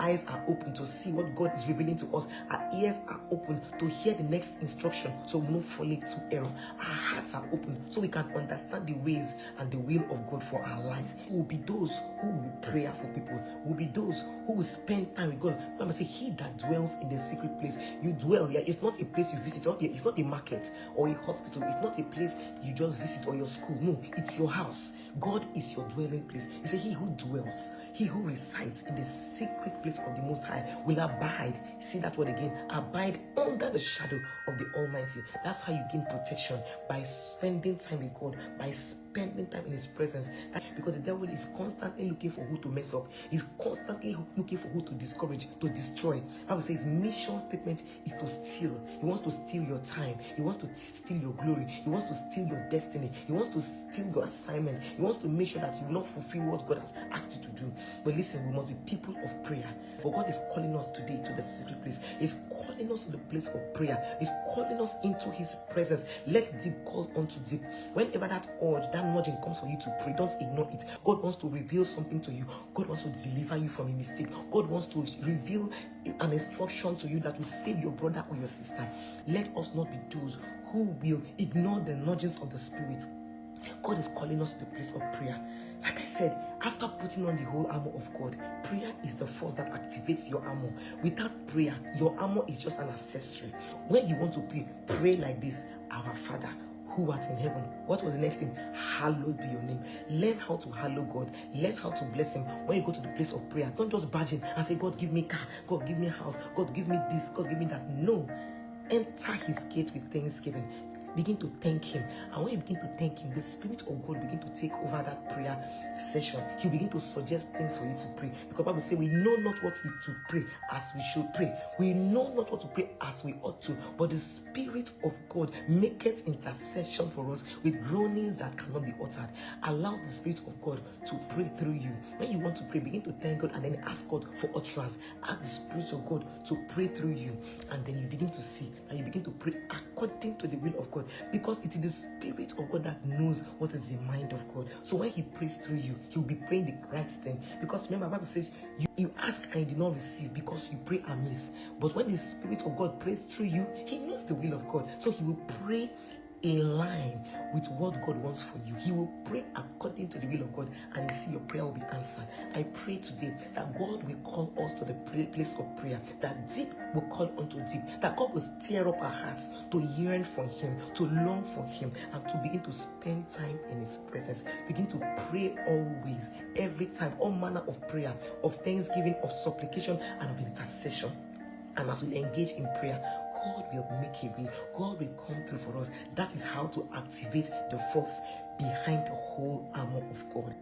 eyes are open to see what God is revealing to us. Our ears are open to hear the next instruction so we won't fall into error. Our hearts are open so we can understand the ways and the will of God for our lives. We will be those who will be prayerful people. We will be those who will spend time with God. Remember, say, he that dwells in the secret place. You dwell here. It's not a place you visit. It's not a market or a hospital. It's not a place you just visit or your school. No, it's your house. God is your dwelling place. He said, he who dwells, he who resides in the secret place of the Most High will abide. See that word again. Abide under the shadow of the Almighty. That's how you gain protection, by spending time with God, by spending time in his presence. Because the devil is constantly looking for who to mess up. He's constantly looking for who to discourage, to destroy. I would say his mission statement is to steal. He wants to steal your time. He wants to steal your glory. He wants to steal your destiny. He wants to steal your assignment. He wants to make sure that you will not fulfill what God has asked you to do. But listen, we must be people of prayer. But God is calling us today to the secret place. He's calling us to the place of prayer. He's calling us into his presence. Let deep call unto deep. Whenever that urge, that nudging comes for you to pray, don't ignore it. God wants to reveal something to you. God wants to deliver you from a mistake. God wants to reveal an instruction to you that will save your brother or your sister. Let us not be those who will ignore the nudgings of the Spirit. God is calling us to the place of prayer. Like I said, after putting on the whole armor of God, prayer is the force that activates your armor. Without prayer, your armor is just an accessory. When you want to pray, pray like this: Our Father, who art in heaven. What was the next thing? Hallowed be your name. Learn how to hallow God. Learn how to bless him. When you go to the place of prayer, don't just barge in and say, God, give me car. God, give me a house. God, give me this. God, give me that. No. Enter his gate with thanksgiving. Begin to thank him. And when you begin to thank him, the Spirit of God begin to take over that prayer session. He'll begin to suggest things for you to pray. Because the Bible says we know not what we to pray as we should pray. We know not what to pray as we ought to. But the Spirit of God maketh intercession for us with groanings that cannot be uttered. Allow the Spirit of God to pray through you. When you want to pray, begin to thank God and then ask God for utterance. Ask the Spirit of God to pray through you. And then you begin to see that you begin to pray according to the will of God. Because it is the Spirit of God that knows what is the mind of God. So when he prays through you, he'll be praying the right thing. Because remember, the Bible says, you ask and you did not receive because you pray amiss. But when the Spirit of God prays through you, he knows the will of God. So he will pray in line with what God wants for you. He will pray according to the will of God, and you see your prayer will be answered. I pray today that God will call us to the place of prayer, that deep will call unto deep, that God will stir up our hearts to yearn for him, to long for him, and to begin to spend time in his presence. Begin to pray always, every time, all manner of prayer, of thanksgiving, of supplication, and of intercession. And as we engage in prayer, God will make a way. God will come through for us. That is how to activate the force behind the whole armor of God.